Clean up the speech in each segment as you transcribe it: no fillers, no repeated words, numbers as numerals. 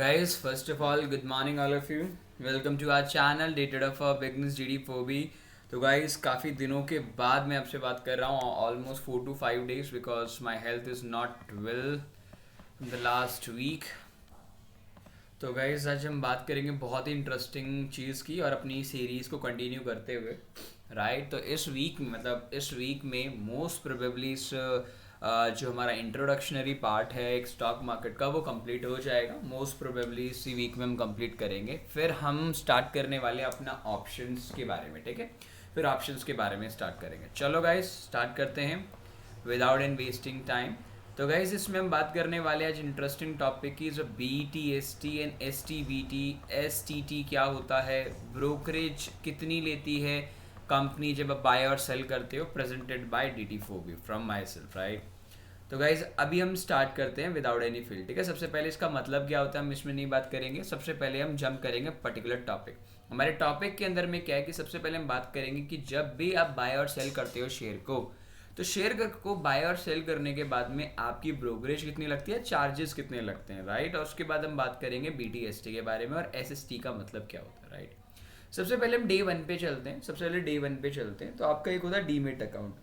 guys, first of all, good morning all of you. Welcome to our channel Dated of our Beginners DD Phobi. तो guys काफ़ी दिनों के बाद मैं आपसे बात कर रहा हूँ almost 4 to 5 days because my health is not well the last week. तो गाइस आज हम बात करेंगे बहुत ही इंटरेस्टिंग चीज़ की और अपनी सीरीज़ को कंटिन्यू करते हुए राइट. तो इस वीक में मोस्ट प्रोबेबली जो हमारा इंट्रोडक्शनरी पार्ट है एक स्टॉक मार्केट का वो कंप्लीट हो जाएगा. मोस्ट प्रोबेबली इसी वीक में हम कंप्लीट करेंगे. फिर हम स्टार्ट करने वाले अपना ऑप्शंस के बारे में. ठीक है, फिर ऑप्शंस के बारे में स्टार्ट करेंगे. चलो गाइस स्टार्ट करते हैं विदाउट एन वेस्टिंग टाइम. तो गाइज इसमें हम बात करने वाले आज इंटरेस्टिंग टॉपिक की जो BTST एंड STBT. STT क्या होता है, ब्रोकरेज कितनी लेती है कंपनी जब आप बाय और सेल करते हो. Presented by DT Phobi from my self right. तो गाइज अभी हम स्टार्ट करते हैं विदाउट एनी फील्ड. ठीक है, सबसे पहले इसका मतलब क्या होता है हम इसमें नहीं बात करेंगे. सबसे पहले हम जंप करेंगे पर्टिकुलर टॉपिक. हमारे टॉपिक के अंदर में क्या है कि सबसे पहले हम बात करेंगे कि जब भी आप बाय और सेल करते हो शेयर को, तो शेयर को बाय और सेल करने के बाद में आपकी ब्रोकरेज कितनी लगती है, चार्जेस कितने लगते हैं राइट. और उसके बाद हम बात करेंगे BTST के बारे में और SST का मतलब क्या होता है राइट. सबसे पहले हम डे वन पे चलते हैं. तो आपका एक होता है डीमेट अकाउंट.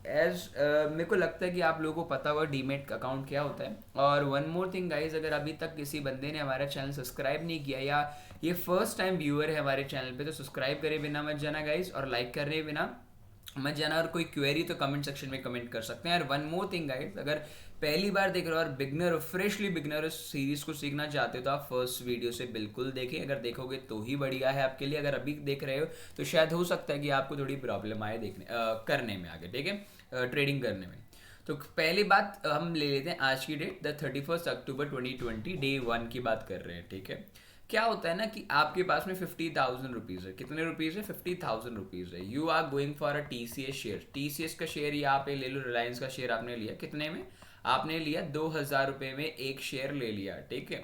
मेरे को लगता है कि आप लोगों को पता होगा डीमेट अकाउंट क्या होता है. और वन मोर थिंग गाइज, अगर अभी तक किसी बंदे ने हमारा चैनल सब्सक्राइब नहीं किया या ये फर्स्ट टाइम व्यूअर है हमारे चैनल पे, तो सब्सक्राइब करे बिना मत जाना गाइज और लाइक करे बिना मत जाना. और कोई क्वेरी तो कमेंट सेक्शन में कमेंट कर सकते हैं. और वन मोर थिंग गाइस, अगर पहली बार देख रहे हो और बिगनर फ्रेशली बिगनर इस सीरीज को सीखना चाहते हो तो आप फर्स्ट वीडियो से बिल्कुल देखें. अगर देखोगे तो ही बढ़िया है आपके लिए. अगर अभी देख रहे हो तो शायद हो सकता है कि आपको थोड़ी प्रॉब्लम आए करने में आगे. ठीक है, ट्रेडिंग करने में. तो पहली बात हम ले लेते हैं आज की date the 31 October 2020 day one की बात कर रहे हैं. ठीक है, क्या होता है ना कि आपके पास में 50,000 रुपीज़ है. कितने रुपीज़ है, 50,000 रुपीज़ है. You are going for a TCS शेयर. TCS का शेयर यहाँ पे ले लो. रिलायंस का शेयर आपने लिया कितने में, आपने लिया 2,000 रुपये में एक शेयर ले लिया. ठीक है,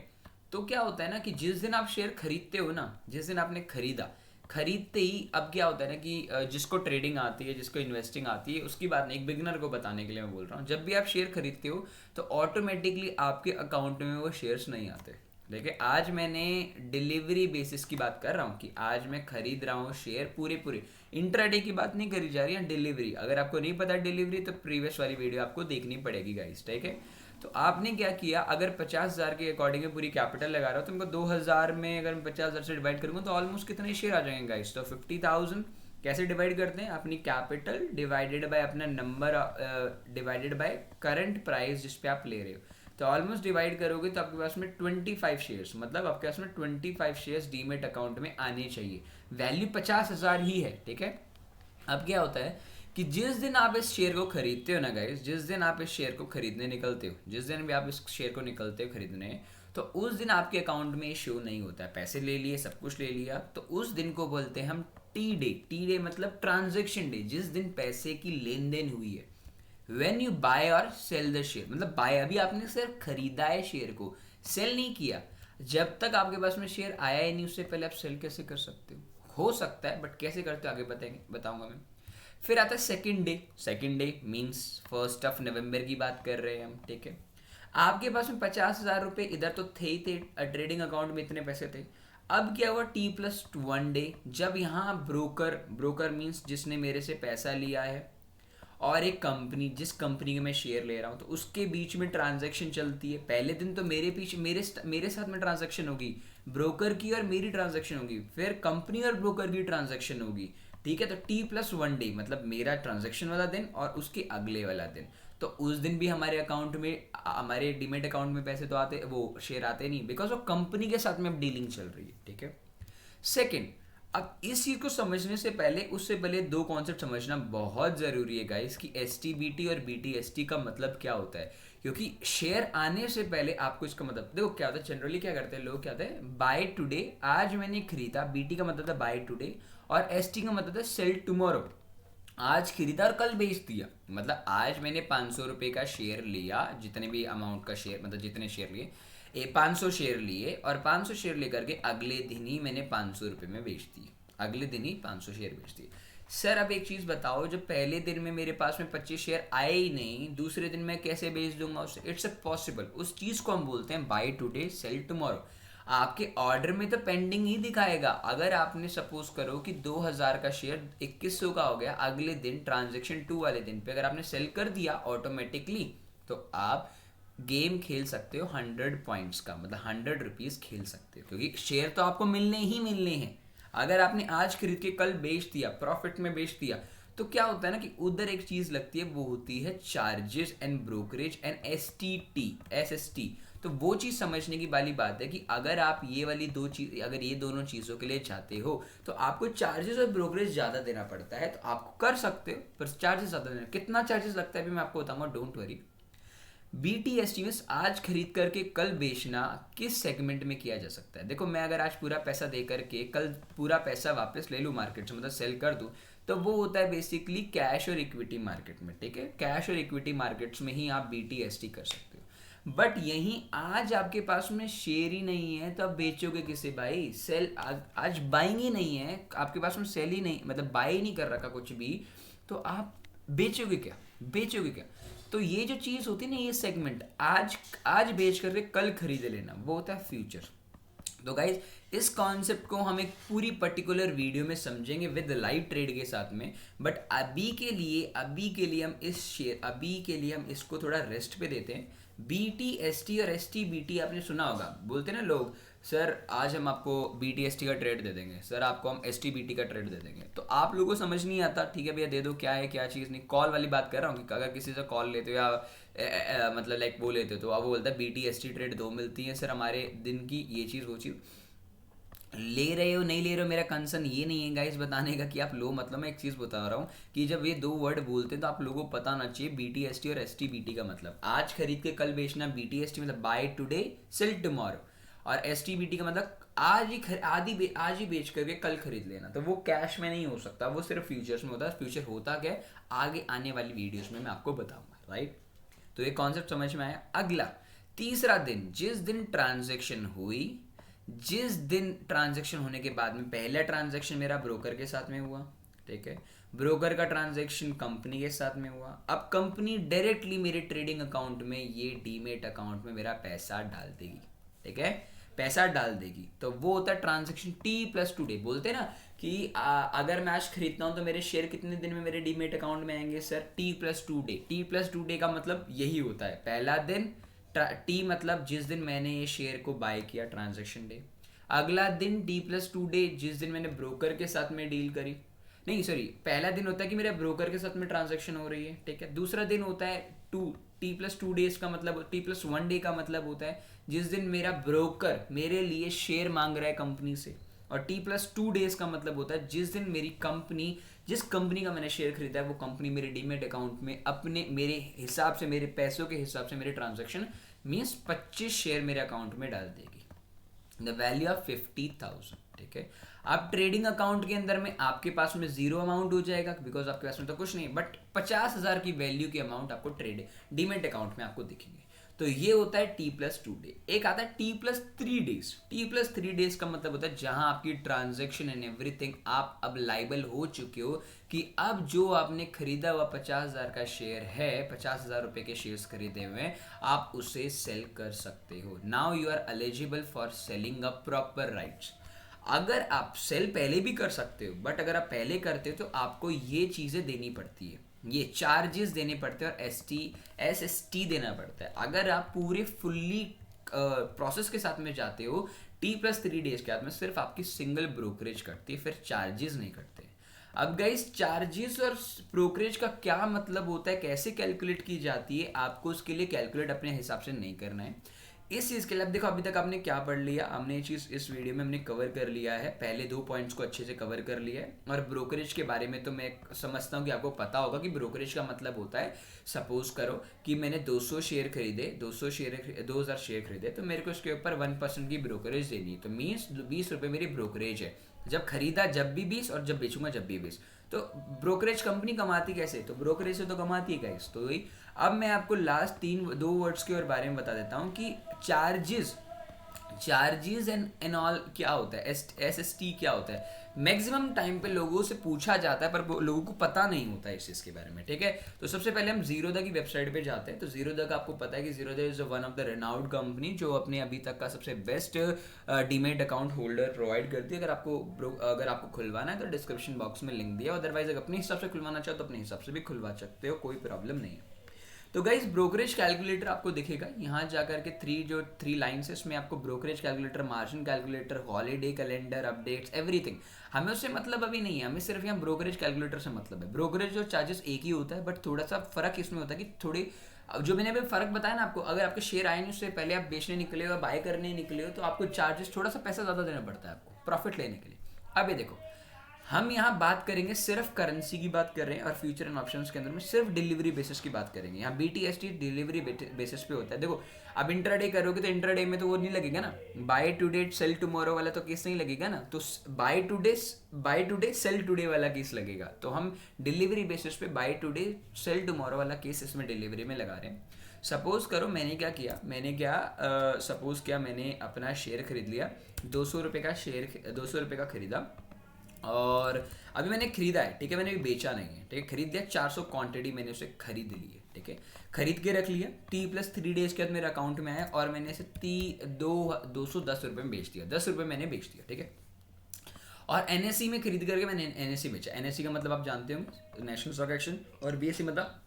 तो क्या होता है ना कि जिस दिन आप शेयर खरीदते हो ना, जिस दिन आपने खरीदते ही अब क्या होता है ना कि जिसको ट्रेडिंग आती है, जिसको इन्वेस्टिंग आती है, उसकी बात नहीं, एक बिगनर को बताने के लिए मैं बोल रहा हूँ. जब भी आप शेयर खरीदते हो तो ऑटोमेटिकली आपके अकाउंट में वो शेयर्स नहीं आते. देखिए आज मैंने डिलीवरी बेसिस की बात कर रहा हूँ कि आज मैं खरीद रहा हूँ शेयर पूरे इंट्राडे की बात नहीं करी जा रही है, डिलीवरी. अगर आपको नहीं पता डिलीवरी तो प्रीवियस वाली वीडियो आपको देखनी पड़ेगी गाइस. ठीक है, तो आपने क्या किया, अगर 50,000 के अकॉर्डिंग पूरी कैपिटल लगा रहा हो तो तुमको 2,000 में अगर मैं 50,000 से डिवाइड करूँगा तो ऑलमोस्ट कितने शेयर आ जाएंगे गाइस. तो 50,000 कैसे डिवाइड करते हैं, अपनी कैपिटल डिवाइडेड बाय अपना number divided by current price जिस पे आप ले रहे हो. तो ऑलमोस्ट डिवाइड करोगे तो आपके पास में 25 शेयर्स, मतलब आपके पास में 25 शेयर्स डीमेट अकाउंट में आने चाहिए. वैल्यू 50,000 ही है. ठीक है, अब क्या होता है कि जिस दिन आप इस शेयर को खरीदते हो ना गाइस, जिस दिन आप इस शेयर को खरीदने निकलते हो, जिस दिन भी आप इस शेयर को निकलते हो खरीदने, तो उस दिन आपके अकाउंट में शो नहीं होता है. पैसे ले लिए, सब कुछ ले लिया, तो उस दिन को बोलते हैं हम टी डे मतलब ट्रांजेक्शन डे, जिस दिन पैसे की लेन देन हुई है. वेन यू बाय और सेल द शेयर, मतलब बाय अभी आपने सिर्फ खरीदा है शेयर को, सेल नहीं किया. जब तक आपके पास में शेयर आया ही नहीं उससे पहले आप सेल कैसे कर सकते हो सकता है, बट कैसे करते हो आगे बताऊंगा मैं. फिर आता है सेकेंड डे मीन्स 1 नवंबर की बात कर रहे हैं हम. ठीक है, आपके पास में 50,000 रुपये इधर तो थे ही थे, ट्रेडिंग अकाउंट में इतने पैसे थे. अब क्या हुआ, T+1 डे, जब यहाँ ब्रोकर मीन्स जिसने मेरे से पैसा लिया है और एक कंपनी, जिस कंपनी के मैं शेयर ले रहा हूँ, तो उसके बीच में ट्रांजैक्शन चलती है. पहले दिन तो मेरे साथ में ट्रांजैक्शन होगी, ब्रोकर की और मेरी ट्रांजैक्शन होगी, फिर कंपनी और ब्रोकर की ट्रांजैक्शन होगी. ठीक है, तो T+1 डे मतलब मेरा ट्रांजैक्शन वाला दिन और उसके अगले वाला दिन. तो उस दिन भी हमारे अकाउंट में, हमारे डीमेट अकाउंट में पैसे तो आते, वो शेयर आते नहीं, बिकॉज वो कंपनी के साथ में अब डीलिंग चल रही है. ठीक है, सेकेंड, अब इस चीज को समझने से पहले, उससे पहले दो कॉन्सेप्ट समझना बहुत जरूरी है गाइस कि STBT और BTST का मतलब क्या होता है. क्योंकि शेयर आने से पहले आपको इसका मतलब देखो क्या होता है. जनरली क्या करते हैं लोग, क्या होता है, बाय टुडे, आज मैंने खरीदा. BT का मतलब था बाय टुडे और ST का मतलब था सेल टुमारो, आज खरीदा और कल बेच दिया. मतलब आज मैंने 500 रुपये का शेयर लिया, जितने भी अमाउंट का शेयर, मतलब जितने शेयर लिए, 500 शेयर लिए और 500 शेयर लेकर के अगले दिन ही मैंने 500 रुपये में बेच दिए, अगले दिन ही 500 शेयर बेच दिए. सर अब एक चीज़ बताओ, जब पहले दिन में मेरे पास में 25 शेयर आए ही नहीं, दूसरे दिन मैं कैसे बेच दूंगा उसे. It's a possible. उस चीज़ को हम बोलते हैं बाय टुडे सेल टुमारो. आपके ऑर्डर में तो पेंडिंग ही दिखाएगा। अगर आपने सपोज करो कि 2000 का शेयर 2100 का हो गया, अगले दिन ट्रांजेक्शन 2 वाले दिन पे अगर आपने सेल कर दिया ऑटोमेटिकली, तो आप गेम खेल सकते हो 100 पॉइंट्स का, मतलब 100 रुपीज़ खेल सकते हो, क्योंकि शेयर तो आपको मिलने ही मिलने हैं। अगर आपने आज खरीद के कल बेच दिया, प्रॉफिट में बेच दिया, तो क्या होता है ना कि उधर एक चीज़ लगती है, वो होती है charges and brokerage and SST। तो वो चीज़ समझने की वाली बात है कि अगर आप ये वाली दो चीज़, अगर ये दोनों चीज़ों के लिए चाहते हो तो आपको चार्जेस और ब्रोकरेज ज़्यादा देना पड़ता है। तो आप कर सकते हो, पर चार्जेस ज़्यादा देना। कितना चार्जेस लगता है भी मैं आपको बताऊंगा, डोंट वरी। BTST में आज खरीद करके कल बेचना किस सेगमेंट में किया जा सकता है? देखो, मैं अगर आज पूरा पैसा दे करके कल पूरा पैसा वापस ले लूँ मार्केट से, मतलब सेल कर दूँ, तो वो होता है बेसिकली कैश और इक्विटी मार्केट में। ठीक है, कैश और इक्विटी मार्केट्स में ही आप BTST कर सकते हो। बट यहीं आज आपके पास में शेयर ही नहीं है, तो आप बेचोगे किसे भाई? सेल आज बाइंग ही नहीं है आपके पास में, सेल ही नहीं, मतलब बाय ही नहीं कर रखा कुछ भी, तो आप बेचोगे क्या? बेचोगे क्या? तो ये जो चीज़ होती है ना, ये सेगमेंट आज बेच करके कल खरीद लेना, वो होता है फ्यूचर। तो गाइज, इस कॉन्सेप्ट को हम एक पूरी पर्टिकुलर वीडियो में समझेंगे विद लाइव ट्रेड के साथ में। बट अभी के लिए हम इसको थोड़ा रेस्ट पे देते हैं। BTST और STBT आपने सुना होगा, बोलते हैं ना लोग, सर आज हम आपको BTST का ट्रेड दे देंगे, सर आपको हम STBT का ट्रेड दे देंगे। तो आप लोगों को समझ नहीं आता, ठीक है भैया दे दो, क्या है क्या चीज़ नहीं। कॉल वाली बात कर रहा हूँ कि अगर किसी से कॉल लेते हो या मतलब लाइक वो लेते हो, तो अब वो बोलता है BTST ट्रेड 2 मिलती है सर हमारे दिन की, ये चीज़ वो चीज़। ले रहे हो नहीं ले रहे हो, मेरा कंसर्न ये नहीं है गाइस बताने का कि आप लो, मतलब मैं एक चीज़ बता रहा हूँ कि जब ये दो वर्ड बोलते हैं तो आप लोगों को पता होना चाहिए BTST और STBT का मतलब। आज खरीद के कल बेचना, BTST मतलब बाय टुडे सेल टुमारो, और STBT का मतलब आज ही बेच करके कल खरीद लेना। तो वो कैश में नहीं हो सकता, वो सिर्फ फ्यूचर्स में होता है। फ्यूचर होता क्या है आगे आने वाली वीडियोस में मैं आपको बताऊंगा, राइट? तो ये कॉन्सेप्ट समझ में आया। अगला तीसरा दिन, जिस दिन ट्रांजैक्शन होने के बाद में, पहला ट्रांजैक्शन मेरा ब्रोकर के साथ में हुआ, ठीक है, ब्रोकर का ट्रांजैक्शन कंपनी के साथ में हुआ। अब कंपनी डायरेक्टली मेरे ट्रेडिंग अकाउंट में, ये डीमेट अकाउंट में मेरा पैसा डाल देगी, ठीक है, पैसा डाल देगी। तो वो होता है ट्रांजैक्शन T+2 डे। बोलते हैं ना कि अगर मैं आज खरीदता हूँ तो मेरे शेयर कितने दिन में मेरे डीमेट अकाउंट में आएंगे? Sir T+2 day. T+2 day का मतलब यही होता है, पहला दिन T मतलब जिस दिन मैंने ये शेयर को बाय किया, ट्रांजैक्शन डे। अगला दिन T+2 डे, जिस दिन मैंने ब्रोकर के साथ में डील करी, नहीं सॉरी, पहला दिन होता है कि मेरे ब्रोकर के साथ में ट्रांजैक्शन हो रही है, ठीक है। दूसरा दिन होता है T+2 डेज का मतलब, T+1 डे का मतलब होता है जिस दिन मेरा ब्रोकर मेरे लिए शेयर मांग रहा है कंपनी से। और T+2 डेज का मतलब होता है जिस दिन मेरी कंपनी, जिस कंपनी का मैंने शेयर खरीदा है, वो कंपनी मेरे डीमेट अकाउंट में अपने मेरे हिसाब से, मेरे पैसों के हिसाब से, मेरे ट्रांजैक्शन मीन्स 25 शेयर मेरे अकाउंट में डाल देगी, द वैल्यू ऑफ 50,000, ठीक है। अब ट्रेडिंग अकाउंट के अंदर में आपके पास में जीरो अमाउंट हो जाएगा, बिकॉज आपके पास में तो कुछ नहीं, बट 50,000 की वैल्यू की अमाउंट आपको ट्रेड डीमेट अकाउंट में आपको दिखेंगे। तो ये होता है T+2 डे। एक आता है T+3 डेज। T+3 डेज का मतलब होता है जहां आपकी ट्रांजैक्शन एंड एवरीथिंग, आप अब लाइबल हो चुके हो कि अब जो आपने खरीदा हुआ 50,000 का शेयर है, 50,000 रुपए के शेयर्स खरीदे हुए, आप उसे सेल कर सकते हो। Now you are eligible for selling a proper rights. अगर आप सेल पहले भी कर सकते हो, बट अगर आप पहले करते हो तो आपको ये चीज़ें देनी पड़ती है, ये चार्जेस देने पड़ते हैं और SST देना पड़ता है। अगर आप पूरे फुल्ली प्रोसेस के साथ में जाते हो, T+3 डेज के साथ में सिर्फ आपकी सिंगल ब्रोकरेज कटती है, फिर चार्जेस नहीं कटते। अब गाइस, चार्जेस और ब्रोकरेज का क्या मतलब होता है, कैसे कैलकुलेट की जाती है, आपको उसके लिए कैलकुलेट अपने हिसाब से नहीं करना है। इस चीज़ के लिए अब देखो, अभी तक आपने क्या पढ़ लिया, हमने ये चीज़ इस वीडियो में हमने कवर कर लिया है, पहले 2 पॉइंट्स को अच्छे से कवर कर लिया है। और ब्रोकरेज के बारे में तो मैं समझता हूँ कि आपको पता होगा कि ब्रोकरेज का मतलब होता है, सपोज करो कि मैंने 200 शेयर खरीदे, 2000 शेयर खरीदे, तो मेरे को इसके ऊपर 1% की ब्रोकरेज देनी है। तो मीन्स 20 रुपये मेरी ब्रोकरेज है, जब खरीदा जब भी 20 और जब बेचूंगा जब भी 20। तो ब्रोकरेज कंपनी कमाती कैसे? तो ब्रोकरेज से तो कमाती है गाइस। तो वही, अब मैं आपको लास्ट 2 वर्ड्स के और बारे में बता देता हूँ कि चार्जेस एंड ऑल क्या होता है, SST क्या होता है। मैक्सिमम टाइम पे लोगों से पूछा जाता है पर लोगों को पता नहीं होता है इस चीज़ के बारे में, ठीक है। तो सबसे पहले हम जीरोधा की वेबसाइट पे जाते हैं। तो जीरोधा का आपको पता है कि Zerodha is one of the renowned company जो अपने अभी तक का सबसे best demat account holder provide करती है। अगर आपको खुलवाना है तो डिस्क्रिप्शन बॉक्स में लिंक दिया, अदरवाइज अगर अपने हिसाब से खुलवाना चाहो तो अपने हिसाब से भी खुलवा सकते हो, कोई प्रॉब्लम नहीं है। तो गाइस ब्रोकरेज कैलकुलेटर आपको दिखेगा यहाँ जाकर के थ्री लाइन्स है, इसमें आपको brokerage calculator, margin calculator, holiday calendar, updates, everything. हमें उससे मतलब अभी नहीं है, हमें सिर्फ यहाँ ब्रोकरेज कैलकुलेटर से मतलब है। ब्रोकरेज जो चार्जेस एक ही होता है, बट थोड़ा सा फर्क इसमें होता है कि थोड़ी जो मैंने अभी फर्क बताया ना आपको, अगर आपके शेयर आए नहीं उससे पहले आप बेचने निकले हो या बाय करने निकले हो तो आपको चार्जेस थोड़ा सा पैसा ज़्यादा देना पड़ता है आपको प्रॉफिट लेने के लिए। अब ये देखो, हम यहाँ बात करेंगे सिर्फ करेंसी की बात कर रहे हैं और फ्यूचर एंड ऑप्शंस के अंदर में सिर्फ डिलीवरी बेसिस की बात करेंगे। यहाँ BTST डिलीवरी बेसिस पे होता है। देखो अब इंट्राडे करोगे तो इंट्राडे में तो वो नहीं लगेगा ना, बाय टुडे सेल टुमारो वाला तो केस नहीं लगेगा ना, तो बाय टुडे सेल टुडे वाला केस लगेगा। तो हम डिलीवरी बेसिस पे बाय टुडे सेल टुमारो वाला केस इसमें डिलीवरी में लगा रहे हैं। सपोज करो मैंने अपना शेयर खरीद लिया, 200 रुपये का शेयर, 200 रुपये का खरीदा और अभी मैंने खरीदा है, ठीक है, मैंने भी बेचा नहीं है, ठीक है, खरीद लिया 400 क्वांटिटी मैंने उसे खरीद ली है, ठीक है, खरीद के रख लिया। T+3 डेज के बाद मेरे अकाउंट में आया और मैंने इसे 210 रुपये में बेच दिया, 10 रुपये मैंने बेच दिया, ठीक है। और NSE में खरीद करके मैंने NSE बेचा। NSE का मतलब आप जानते होंगे, नेशनल स्टॉक एक्सचेंज, और BSE मतलब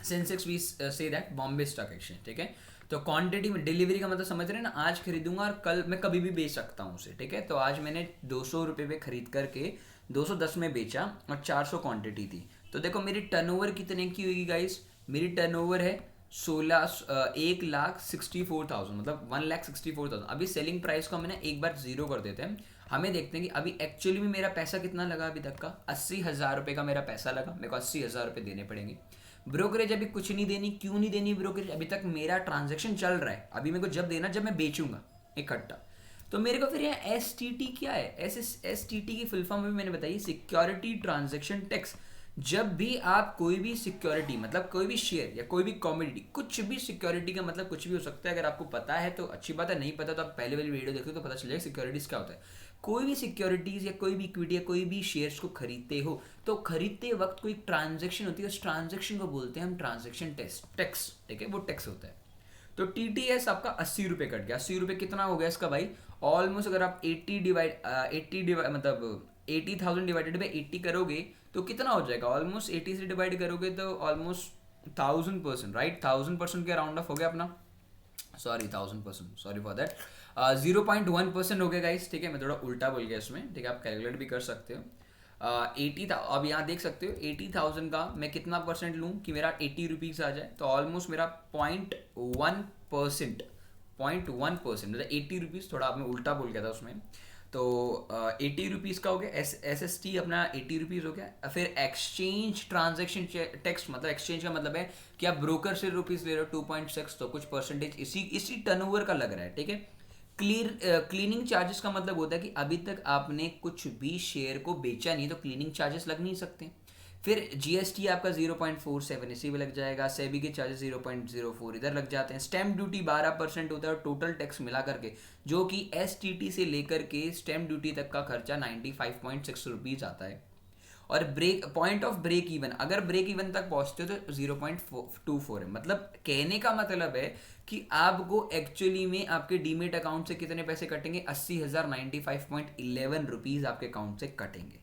Sensex we say that Bombay stock exchange, ठीक है। तो क्वांटिटी में डिलीवरी का मतलब समझ रहे हैं ना, आज खरीदूंगा और कल मैं कभी भी बेच सकता हूँ उसे, ठीक है। तो आज मैंने 200 रुपये पे खरीद करके 210 में बेचा और 400 क्वांटिटी थी। तो देखो मेरी टर्नओवर कितने की होगी गाइस, मेरी टर्नओवर है 1,64,000, मतलब 1,64,000। अभी सेलिंग प्राइस को मैंने एक बार जीरो कर देते हैं, हमें देखते हैं कि अभी एक्चुअली में मेरा पैसा कितना लगा अभी तक का, 80,000 रुपये का मेरा पैसा लगा। मेरे को 80,000 रुपये देने पड़ेंगे। ब्रोकरेज अभी कुछ नहीं देनी, क्यों नहीं देनी ब्रोकरेज, अभी तक मेरा ट्रांजैक्शन चल रहा है, अभी मेरे को जब देना जब मैं बेचूंगा इकट्ठा। तो मेरे को फिर यहाँ STT क्या है, STT की फुल फॉर्म भी मैंने बताई, सिक्योरिटी ट्रांजैक्शन टैक्स। जब भी आप कोई भी सिक्योरिटी, मतलब कोई भी शेयर या कोई भी कॉमोडिटी, कुछ भी सिक्योरिटी का मतलब कुछ भी हो सकता है, अगर आपको पता है तो अच्छी बात है, नहीं पता तो आप पहले वाली वीडियो देखो तो पता चल जाएगा सिक्योरिटीज क्या होता है। कोई भी सिक्योरिटीज या कोई भी इक्विटी या कोई भी शेयर्स को खरीदते हो तो खरीदते वक्त कोई ट्रांजैक्शन होती है, उस ट्रांजैक्शन को बोलते हैं हम ट्रांजैक्शन टैक्स, ठीक है, वो टैक्स होता है। तो TTS आपका 80 रुपये कट गया। 80 रुपये कितना हो गया इसका भाई, ऑलमोस्ट अगर आप 80 मतलब 80,000 डिवाइडेड बाई 80 करोगे तो कितना हो जाएगा, ऑलमोस्ट 80 से डिवाइड करोगे तो ऑलमोस्ट 1000%, राइट, 1000% के राउंड ऑफ हो गया अपना, सॉरी 1000%, सॉरी फॉर दैट, 0.1% हो गया गाइस, ठीक है। मैं थोड़ा उल्टा बोल गया इसमें, ठीक है, आप कैलकुलेट भी कर सकते हो। 80, अब यहाँ देख सकते हो 80,000 का मैं कितना परसेंट लूँ कि मेरा 80 रुपीज़ आ जाए, तो ऑलमोस्ट मेरा 0.1%, 0.1% मतलब 80 रुपीज़, थोड़ा आपने उल्टा बोल गया था उसमें। तो 80 रुपीज़ का हो गया, SST अपना 80 रुपीज़ हो गया। फिर एक्सचेंज ट्रांजेक्शन टैक्स, मतलब एक्सचेंज का मतलब है कि आप ब्रोकर से रुपीज़ ले रहे हो 2.6, तो कुछ परसेंटेज इसी टर्नओवर का लग रहा है, ठीक है। क्लीनिंग चार्जेस का मतलब होता है कि अभी तक आपने कुछ भी शेयर को बेचा नहीं तो क्लीनिंग चार्जेस लग नहीं सकते। फिर GST आपका 0.47 इसी में लग जाएगा, सेबी के चार्जेस 0.04 इधर लग जाते हैं, स्टैम्प ड्यूटी 12% होता है और टोटल टैक्स मिला करके जो कि STT से लेकर के स्टैम्प ड्यूटी तक का खर्चा 95.6 रुपीज़ आता है। और पॉइंट ऑफ ब्रेक इवन, अगर ब्रेक इवन तक पहुंचते हो तो 0.24 है। मतलब कहने का मतलब है कि आपको एक्चुअली में आपके डीमेट अकाउंट से कितने पैसे कटेंगे, 80,095.11 रुपीज़ आपके अकाउंट से कटेंगे।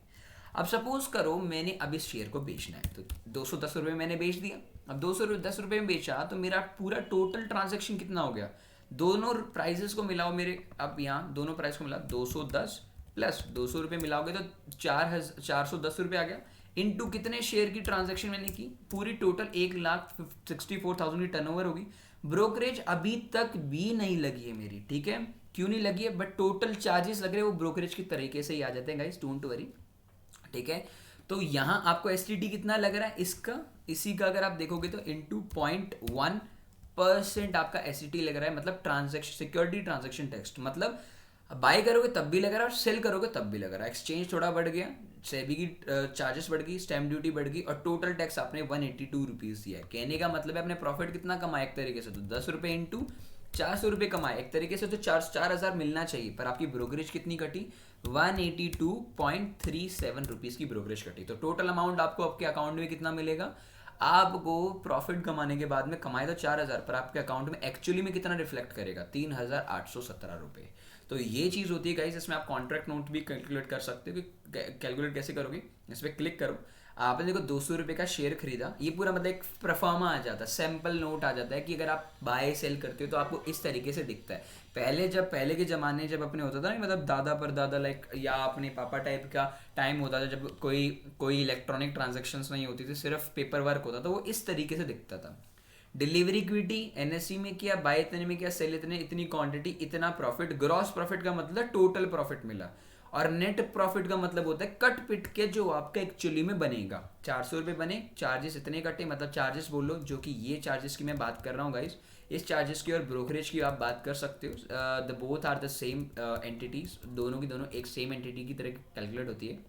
अब सपोज करो मैंने अब इस शेयर को बेचना है, तो 210 रुपये मैंने बेच दिया। अब 210 रुपये में बेचा तो मेरा पूरा टोटल ट्रांजेक्शन कितना हो गया, दोनों प्राइजेस को मिलाओ मेरे, अब यहाँ दोनों प्राइस को मिला 210 प्लस 200 रुपये मिलाओगे तो 410 रुपये आ गया, इनटू कितने शेयर की ट्रांजैक्शन मैंने की, पूरी टोटल 1,64,000 की टर्नओवर होगी। ब्रोकरेज अभी तक भी नहीं लगी है मेरी, ठीक है, क्यों नहीं लगी है, बट टोटल चार्जेस लग रहे हैं वो ब्रोकरेज की तरीके से ही आ जाते हैं गाइस, डोंट वरी, ठीक है। तो यहाँ आपको STT कितना लग रहा है इसका, इसी का अगर आप देखोगे तो इनटू 0.1% आपका STT लग रहा है, मतलब ट्रांजैक्शन सिक्योरिटी ट्रांजैक्शन टैक्स, मतलब बाय करोगे तब भी लग रहा है और सेल करोगे तब भी लग रहा है। एक्सचेंज थोड़ा बढ़ गया, सेबी की चार्जेस बढ़ गई, स्टैम्प ड्यूटी बढ़ गई और टोटल टैक्स आपने 182 रुपीज़ दिया है। कहने का मतलब है आपने प्रॉफिट कितना कमाया एक तरीके से, तो 10 रुपये इंटू ₹400 कमाए एक तरीके से, तो 4,000 मिलना चाहिए, पर आपकी ब्रोकरेज कितनी कटी? 182.37 रुपीज़ की ब्रोकरेज कटी। तो टोटल अमाउंट आपको आपके अकाउंट में कितना मिलेगा? आपको प्रॉफिट कमाने के बाद में कमाए तो 4,000, पर आपके अकाउंट में एक्चुअली में कितना रिफ्लेक्ट करेगा? 3,817 रुपये। तो ये चीज़ होती है गाइस, इसमें आप कॉन्ट्रैक्ट नोट भी कैलकुलेट कर सकते हो। कि कैलकुलेट कैसे करोगे? इस पर क्लिक करो, आपने देखो ₹200 का शेयर खरीदा, ये पूरा मतलब एक प्रोफार्मा आ जाता है, सैम्पल नोट आ जाता है कि अगर आप बाय सेल करते हो तो आपको इस तरीके से दिखता है। पहले के ज़माने जब अपने होता था ना, मतलब दादा पर दादा लाइक, या अपने पापा टाइप का टाइम होता था जब कोई इलेक्ट्रॉनिक ट्रांजेक्शन्स नहीं होती थी, सिर्फ पेपर वर्क होता था, वो इस तरीके से दिखता था। डिलीवरी इक्विटी एनएससी में किया, बाय इतने में किया, सेल इतने, इतनी क्वांटिटी, इतना प्रॉफिट। ग्रॉस प्रॉफिट का मतलब टोटल प्रॉफिट मिला, और नेट प्रॉफिट का मतलब होता है कट पिट के जो आपका एक्चुअली में बनेगा। ₹400 बने, चार्जेस इतने कटे, मतलब चार्जेस बोल लो, जो कि ये चार्जेस की मैं बात कर रहा हूँ गाइस, इस चार्जेस की और ब्रोकरेज की आप बात कर सकते हो। The both are the same entities, दोनों की दोनों एक सेम एंटिटी की तरह कैलकुलेट होती है।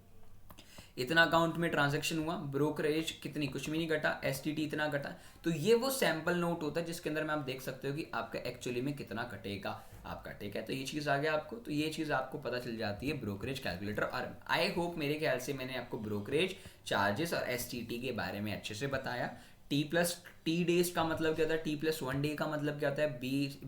इतना अकाउंट में ट्रांजैक्शन हुआ, ब्रोकरेज कितनी, कुछ भी नहीं कटा, एसटीटी इतना कटा। तो ये वो सैंपल नोट होता है जिसके अंदर में आप देख सकते हो कि आपका एक्चुअली में कितना कटेगा आपका, ठीक है। तो ये चीज़ आ गया आपको, तो ये चीज़ आपको पता चल जाती है ब्रोकरेज कैलकुलेटर। और आई होप मेरे ख्याल से मैंने आपको ब्रोकरेज चार्जेस और एसटीटी के बारे में अच्छे से बताया। T+T डेज का मतलब क्या होता है, T+1 डे का मतलब क्या होता है,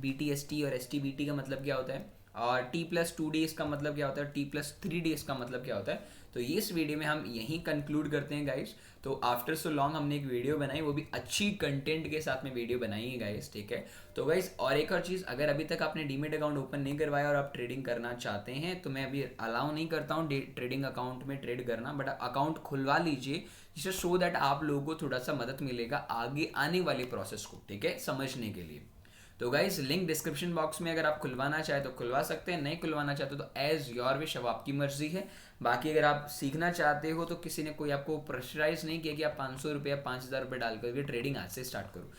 BTST और STBT का मतलब क्या होता है, और T+2 डेज का मतलब क्या होता है, T+3 डेज का मतलब क्या होता है। तो ये इस वीडियो में हम यहीं कंक्लूड करते हैं गाइस। तो आफ्टर सो लॉन्ग हमने एक वीडियो बनाई, वो भी अच्छी कंटेंट के साथ में वीडियो बनाई है गाइस, ठीक है। तो गाइस और एक और चीज़, अगर अभी तक आपने डीमेट अकाउंट ओपन नहीं करवाया और आप ट्रेडिंग करना चाहते हैं, तो मैं अभी अलाउ नहीं करता हूँ ट्रेडिंग अकाउंट में ट्रेड करना, बट अकाउंट खुलवा लीजिए, जिससे सो दैट आप लोगों को थोड़ा सा मदद मिलेगा आगे आने वाले प्रोसेस को, ठीक है, समझने के लिए। तो गाइस लिंक डिस्क्रिप्शन बॉक्स में, अगर आप खुलवाना चाहे तो खुलवा सकते हैं, नहीं खुलवाना चाहते तो एज योर विश, अब आपकी मर्जी है। बाकी अगर आप सीखना चाहते हो तो किसी ने कोई आपको प्रेशराइज नहीं किया कि आप ₹500 ₹5,000 डाल करके ट्रेडिंग आज से स्टार्ट करो,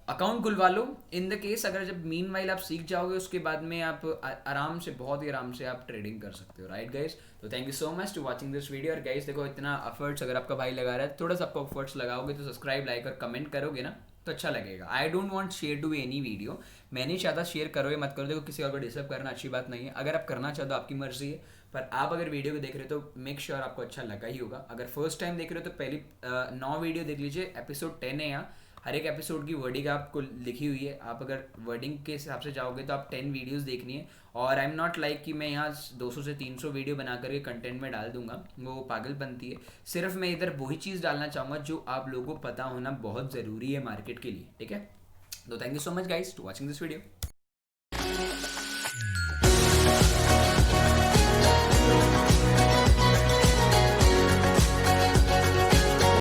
अकाउंट खुलवा लो। इन द केस अगर जब मीन वाइल आप सीख जाओगे, उसके बाद में आप आराम से, बहुत ही आराम से आप ट्रेडिंग कर सकते हो, राइट गाइस। तो thank you so much to watching this video. और गाइस देखो, इतना एफर्ट्स अगर आपका भाई लगा रहा है, थोड़ा सा आपको एफर्ट्स लगाओगे तो सब्सक्राइब, लाइक और कमेंट करोगे ना, तो अच्छा लगेगा। I don't want share to any video, मैं नहीं चाहता शेयर करो या मत करो, देखो किसी और को डिस्टर्ब करना अच्छी बात नहीं है। अगर आप करना चाहते हो आपकी मर्जी है, पर आप अगर वीडियो को देख रहे हो तो मेक श्योर आपको अच्छा लगा ही होगा। अगर फर्स्ट टाइम देख रहे हो तो पहली 9 वीडियो देख लीजिए, एपिसोड 10 है यहाँ, हर एक एपिसोड की वर्डिंग आपको लिखी हुई है, आप अगर वर्डिंग के हिसाब से जाओगे तो आप 10 वीडियोस देखनी है। और आई एम नॉट लाइक कि मैं यहाँ 200 से 300 वीडियो बना करके कंटेंट में डाल दूंगा, वो पागल बनती है। सिर्फ मैं इधर वही चीज़ डालना चाहूँगा जो आप लोगों को पता होना बहुत ज़रूरी है मार्केट के लिए, ठीक है। तो thank you so much guys to watching this video.